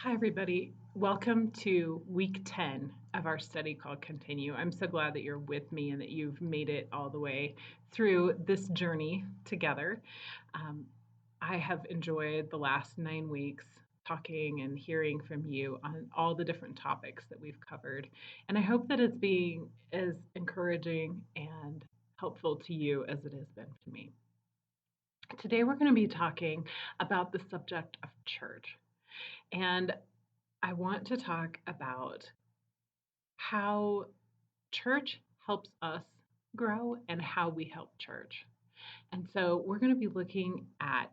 Hi, everybody. Welcome to week 10 of our study called Continue. I'm so glad that you're with me and that you've made it all the way through this journey together. Um, I have enjoyed the last 9 weeks talking and hearing from you on all the different topics that we've covered. And I hope that it's being as encouraging and helpful to you as it has been to me. Today, we're going to be talking about the subject of church. And I want to talk about how church helps us grow and how we help church. And so we're going to be looking at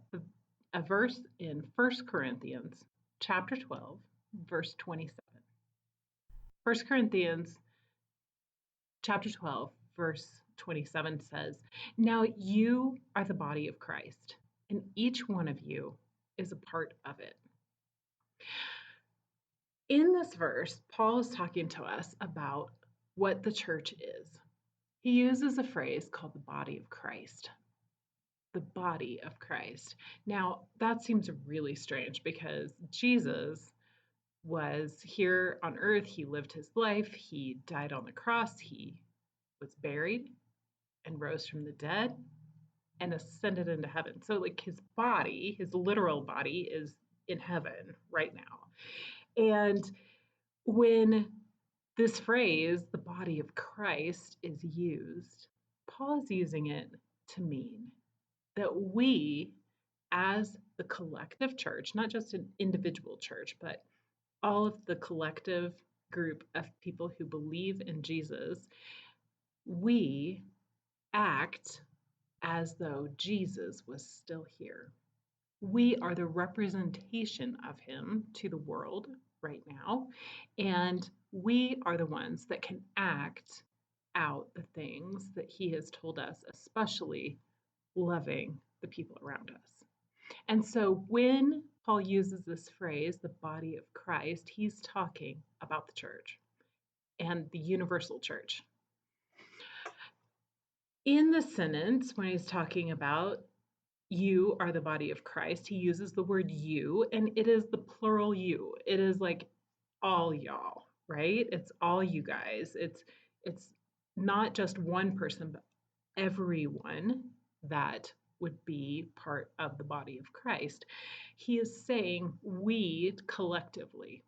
a verse in 1 Corinthians chapter 12, verse 27. 1 Corinthians chapter 12, verse 27 says, "Now you are the body of Christ, and each one of you is a part of it." In this verse, Paul is talking to us about what the church is. He uses a phrase called the body of Christ. The body of Christ. Now, that seems really strange because Jesus was here on earth. He lived his life. He died on the cross. He was buried and rose from the dead and ascended into heaven. So, like, his body, his literal body, is in heaven right now. And when this phrase, the body of Christ, is used, Paul is using it to mean that we, as the collective church, not just an individual church, but all of the collective group of people who believe in Jesus, we act as though Jesus was still here. We are the representation of him to the world right now, and we are the ones that can act out the things that he has told us, especially loving the people around us. And so when Paul uses this phrase, the body of Christ, he's talking about the church and the universal church. In the sentence, when he's talking about you are the body of Christ, he uses the word you, and it is the plural you. It is like all y'all, right? It's all you guys. It's not just one person, but everyone that would be part of the body of Christ. He is saying we collectively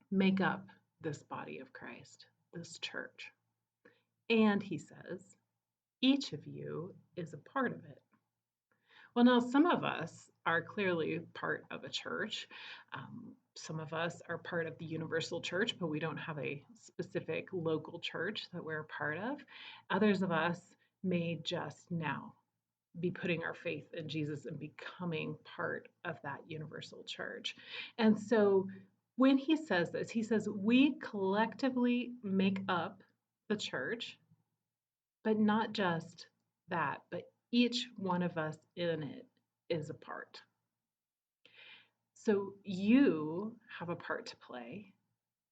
make up this body of Christ, this church. And he says, each of you is a part of it. Well, now some of us are clearly part of a church. Some of us are part of the universal church, but we don't have a specific local church that we're a part of. Others of us may just now be putting our faith in Jesus and becoming part of that universal church. And so when he says this, he says, we collectively make up the church, but not just that, but each one of us in it is a part. So you have a part to play,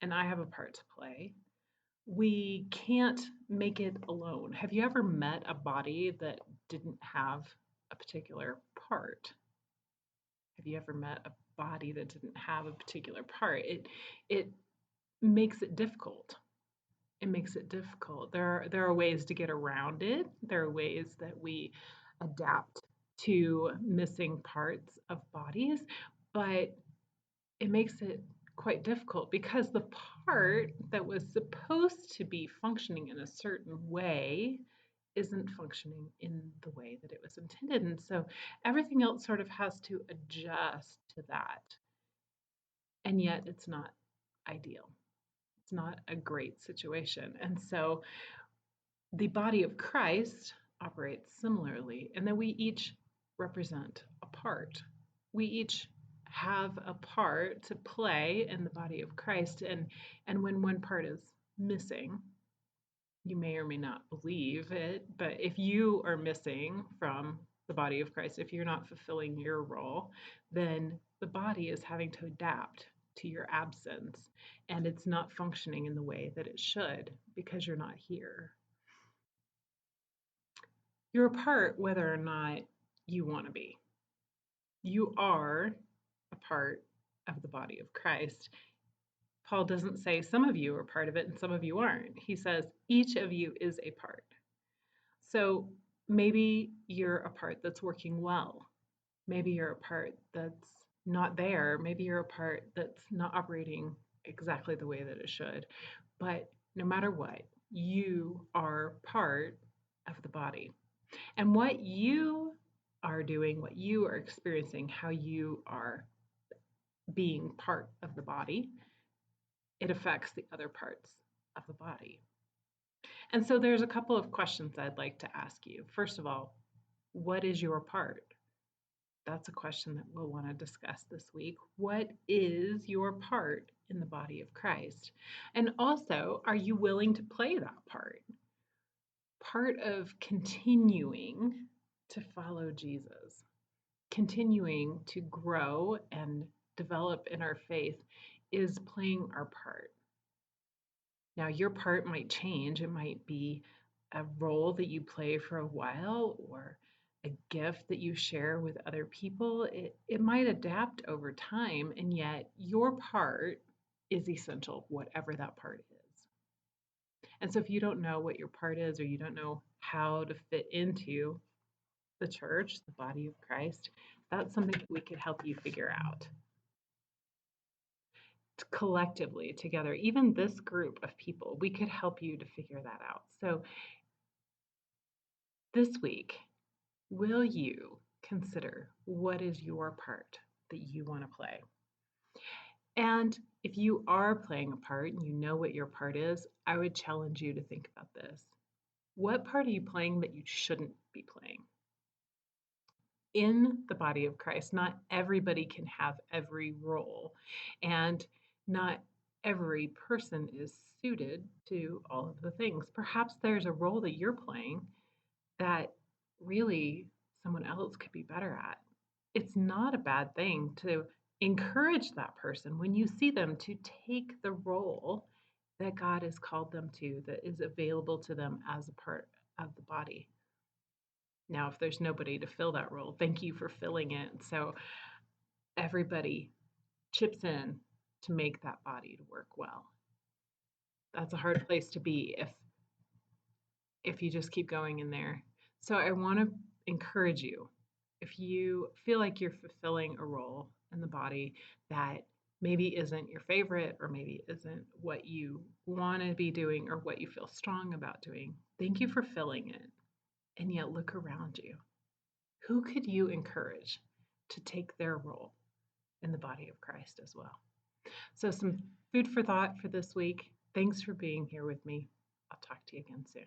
and I have a part to play. We can't make it alone. Have you ever met a body that didn't have a particular part? Have you ever met a body that didn't have a particular part? It makes it difficult. It makes it difficult. There are ways to get around it. There are ways that we adapt to missing parts of bodies, but it makes it quite difficult because the part that was supposed to be functioning in a certain way isn't functioning in the way that it was intended. And so everything else sort of has to adjust to that. And yet it's not ideal. It's not a great situation. And so the body of Christ operates similarly, and that we each represent a part. We each have a part to play in the body of Christ, and when one part is missing, you may or may not believe it, but if you are missing from the body of Christ, if you're not fulfilling your role, then the body is having to adapt to your absence, and it's not functioning in the way that it should because you're not here. You're a part whether or not you want to be. You are a part of the body of Christ. Paul doesn't say some of you are part of it and some of you aren't. He says each of you is a part. So maybe you're a part that's working well. Maybe you're a part that's not there. Maybe you're a part that's not operating exactly the way that it should. But no matter what, you are part of the body. And what you are doing, what you are experiencing, how you are being part of the body, it affects the other parts of the body. And so there's a couple of questions I'd like to ask you. First of all, what is your part? That's a question that we'll want to discuss this week. What is your part in the body of Christ? And also, are you willing to play that part? Part of continuing to follow Jesus, continuing to grow and develop in our faith is playing our part. Now, your part might change. It might be a role that you play for a while or a gift that you share with other people. It might adapt over time, and yet your part is essential, whatever that part is. And so, if you don't know what your part is or you don't know how to fit into the church, the body of Christ, that's something that we could help you figure out collectively together. Even this group of people, we could help you to figure that out. So, this week, will you consider what is your part that you want to play? And if you are playing a part and you know what your part is, I would challenge you to think about this. What part are you playing that you shouldn't be playing? In the body of Christ, not everybody can have every role, and not every person is suited to all of the things. Perhaps there's a role that you're playing that really someone else could be better at. It's not a bad thing to encourage that person when you see them to take the role that God has called them to, that is available to them as a part of the body. Now, if there's nobody to fill that role, thank you for filling it. So everybody chips in to make that body to work well. That's a hard place to be if you just keep going in there. So I want to encourage you, if you feel like you're fulfilling a role in the body that maybe isn't your favorite or maybe isn't what you want to be doing or what you feel strong about doing, thank you for filling it. And yet look around you. Who could you encourage to take their role in the body of Christ as well? So, some food for thought for this week. Thanks for being here with me. I'll talk to you again soon.